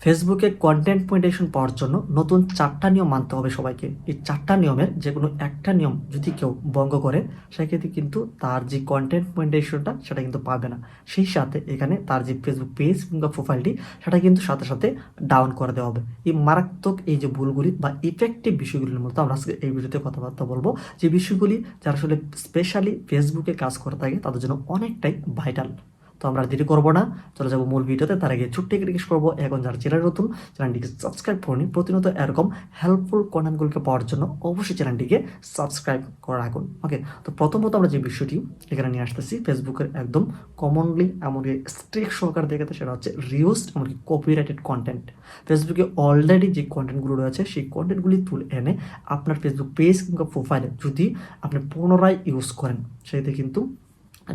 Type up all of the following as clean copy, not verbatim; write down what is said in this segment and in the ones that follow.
ফেসবুকে content monetization পাওয়ার জন্য নতুন 4টা নিয়ম মানতে হবে সবাইকে। এই 4টা নিয়মের যে কোনো একটা নিয়ম যদি কেউ ভঙ্গ করে, সেক্ষেত্রে কিন্তু তার যে কন্টেন্ট মনিটাইজেশনটা সেটা কিন্তু পাবে না। সেই সাথে এখানে তার যে ফেসবুক পেজ কিংবা প্রোফাইলটি সেটা কিন্তু সাথে সাথে ডাউন করে দেওয়া হবে। এই মারাত্মক এই যে ভুলগুলি বা ইফেক্টিভ বিষয়গুলির মধ্যে আমরা আজকে এই ভিডিওতে কথাবার্তা বলবো, যে বিষয়গুলি যারা আসলে স্পেশালি ফেসবুকে কাজ করে থাকে তাদের জন্য অনেকটাই ভাইটাল। তো আমরা দেরি করবো না, চলে যাবো মূল ভিডিওতে। তার আগে ছোট্ট একটি রিকোয়েস্ট করবো, এখন যারা চ্যানেল নতুন, চ্যানেলটিকে সাবস্ক্রাইব করুন। প্রতিনিয়ত এরকম হেল্পফুল কন্টেন্টগুলোকে পাওয়ার জন্য অবশ্যই চ্যানেলটিকে সাবস্ক্রাইব করে রাখুন। ওকে, তো প্রথমত আমরা যে বিষয়টি এখানে নিয়ে আসতেছি, ফেসবুকের একদম কমনলি এমনকি স্ট্রিক্ট সহকারে দেখাতে, সেটা হচ্ছে রিউজড এমনকি কপিরাইটেড কন্টেন্ট। ফেসবুকে অলরেডি যে কন্টেন্টগুলো রয়েছে সেই কন্টেন্টগুলি তুলে এনে আপনার ফেসবুক পেজ কিংবা প্রোফাইলে যদি আপনি পুনরায় ইউজ করেন, সেতে কিন্তু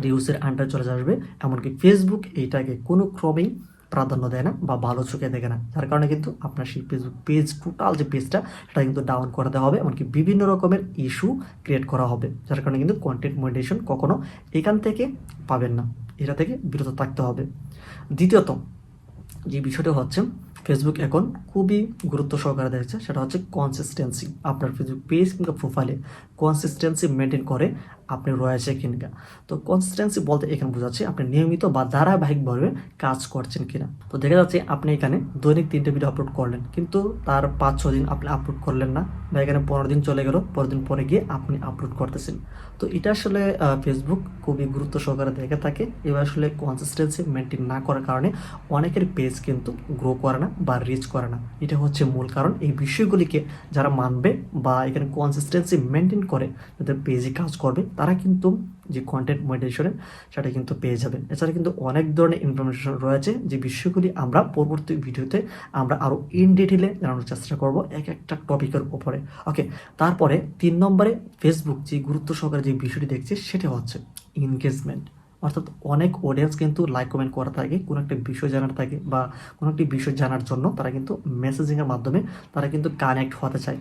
রিউজের আন্ডারে চলে আসবে। এমনকি ফেসবুক এইটাকে কোনো ক্রমেই প্রাধান্য দেয় না বা ভালো চোখে দেখে না, যার কারণে কিন্তু আপনার সেই ফেসবুক পেজ টোটাল যে পেজটা সেটা কিন্তু ডাউন করে দেওয়া হবে। এমনকি বিভিন্ন রকমের ইস্যু ক্রিয়েট করা হবে, যার কারণে কিন্তু কন্টেন্ট মনিটাইজেশন কখনো এখান থেকে পাবেন না। এটা থেকে বিরত থাকতে হবে। দ্বিতীয়ত যে বিষয়টা হচ্ছে, ফেসবুক এখন খুবই গুরুত্ব সহকারে দেখছে, সেটা হচ্ছে কনসিস্টেন্সি। আপনার ফেসবুক পেজ কিংবা প্রোফাইলে কনসিস্টেন্সি মেনটেন করে আপনি রয়েছে কিনা। তো কনসিস্টেন্সি বলতে এখানে বোঝাচ্ছে আপনি নিয়মিত বা ধারাবাহিকভাবে কাজ করছেন কিনা। তো দেখা যাচ্ছে আপনি এখানে দৈনিক 3টে ভিডিও আপলোড করলেন, কিন্তু তার 5-6 দিন আপনি আপলোড করলেন না, বা এখানে 15 দিন চলে গেল, 15 দিন পরে গিয়ে আপনি আপলোড করতেছেন। তো এটা আসলে ফেসবুক খুবই গুরুত্ব সহকারে দেখে থাকে। এবার আসলে কনসিস্টেন্সি মেনটেন না করার কারণে অনেকের পেজ কিন্তু গ্রো করে না বা রিচ করে না। এটা হচ্ছে মূল কারণ। এই বিষয়গুলিকে যারা মানবে বা এখানে কনসিস্টেন্সি মেনটেন করে যাদের পেজে কাজ করবে, তারা কিন্তু যে কন্টেন্ট মনিটাইজেশনের সেটা কিন্তু পেয়ে যাবেন। এছাড়া কিন্তু অনেক ধরনের ইনফরমেশন রয়েছে, যে বিষয়গুলি আমরা পরবর্তী ভিডিওতে আমরা আরও ইন ডিটেলে জানানোর চেষ্টা করব এক একটা টপিকের উপরে। ওকে, তারপরে 3 নম্বরে ফেসবুক যে গুরুত্ব সহকারে যে বিষয়টি দেখছে সেটা হচ্ছে এনগেজমেন্ট। অর্থাৎ অনেক অডিয়েন্স কিন্তু লাইক কমেন্ট করা থাকে, কোনো একটা বিষয় জানার থাকে বা কোনো একটি বিষয় জানার জন্য তারা কিন্তু মেসেজিংয়ের মাধ্যমে তারা কিন্তু কানেক্ট হতে চায়।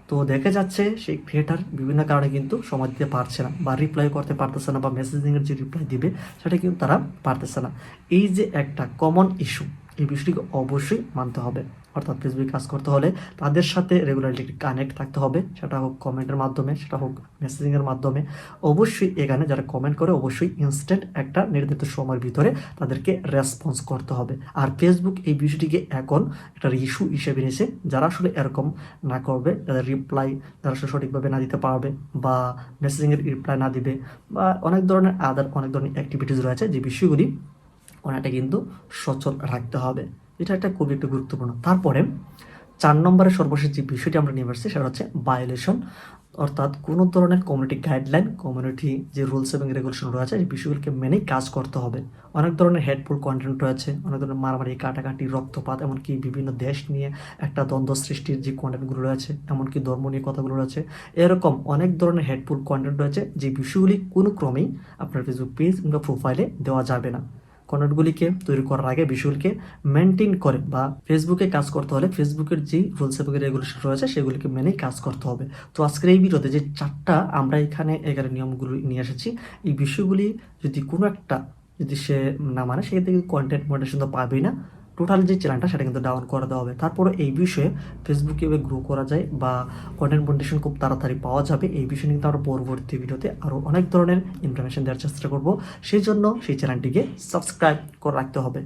তো দেখা যাচ্ছে সেই ক্রিয়েটার বিভিন্ন কারণে কিন্তু সময় দিতে পারছে না বা রিপ্লাই করতে পারতেছে না, বা মেসেজিংয়ের যে রিপ্লাই দিবে সেটা কিন্তু তারা পারতেছে না। এই যে একটা কমন ইস্যু, এই বিষয়টিকে অবশ্যই মানতে হবে। অর্থাৎ ফেসবুকে কাজ করতে হলে তাদের সাথে রেগুলারলি কানেক্ট থাকতে হবে, সেটা হোক কমেন্টের মাধ্যমে, সেটা হোক মেসেজিংয়ের মাধ্যমে। অবশ্যই এখানে যারা কমেন্ট করে অবশ্যই ইনস্ট্যান্ট একটা নির্ধারিত সময়ের ভিতরে তাদেরকে রেসপন্স করতে হবে। আর ফেসবুক এই বিষয়টিকে এখন একটা ইস্যু হিসেবে নিয়েছে। যারা আসলে এরকম না করবে, যাদের রিপ্লাই যারা আসলে সঠিকভাবে না দিতে পারবে বা মেসেজিংয়ের রিপ্লাই না দিবে, বা অনেক ধরনের অনেক ধরনের অ্যাক্টিভিটিস রয়েছে, যে বিষয়গুলি ওনাটা কিন্তু সচল রাখতে হবে। এটা একটা খুবই একটা গুরুত্বপূর্ণ। তারপরে 4 নম্বরের সর্বশেষ যে বিষয়টি আমরা নিয়ে আসছি সেটা হচ্ছে ভায়োলেশন। অর্থাৎ কোনো ধরনের কমিউনিটি গাইডলাইন, কমিউনিটি যে রুলস এবং রেগুলেশন রয়েছে, এই বিষয়গুলোকে মেনেই কাজ করতে হবে। অনেক ধরনের হেটফুল কন্টেন্ট রয়েছে, অনেক ধরনের মারামারি, কাটাকাটি, রক্তপাত, এমনকি বিভিন্ন দেশ নিয়ে একটা দ্বন্দ্ব সৃষ্টির যে কন্টেন্টগুলো রয়েছে, এমনকি ধর্ম নিয়ে কথাগুলো রয়েছে, এরকম অনেক ধরনের হেটফুল কন্টেন্ট রয়েছে, যে বিষয়গুলি কোনো ক্রমেই আপনার ফেসবুক পেজ কিংবা প্রোফাইলে দেওয়া যাবে না। কন্টেন্টগুলিকে তৈরি করার আগে বিষয়গুলিকে মেনটেন করে বা ফেসবুকে কাজ করতে হলে ফেসবুকের যেই রুলস এবং রেগুলেশন রয়েছে সেগুলিকে মেনেই কাজ করতে হবে। তো আজকের এই ভিডিওতে যে 4টা আমরা এখানে নিয়মগুলো নিয়ে এসেছি, এই বিষয়গুলি যদি কোনো একটা যদি সে না মানে, সেক্ষেত্রে কিন্তু কন্টেন্ট মনিটাইজেশন তো পাবেই না। টোটাল যে চ্যানেলটা সেটা কিন্তু ডাউন করে দেওয়া হবে। তারপরে এই বিষয়ে ফেসবুক কীভাবে গ্রো করা যায় বা কন্টেন্ট মনিটাইজেশন খুব তাড়াতাড়ি পাওয়া যাবে, এই বিষয়ে কিন্তু আমরা পরবর্তী ভিডিওতে আরও অনেক ধরনের ইনফরমেশন দেওয়ার চেষ্টা করব। সেই জন্য সেই চ্যানেলটিকে সাবস্ক্রাইব করে রাখতে হবে।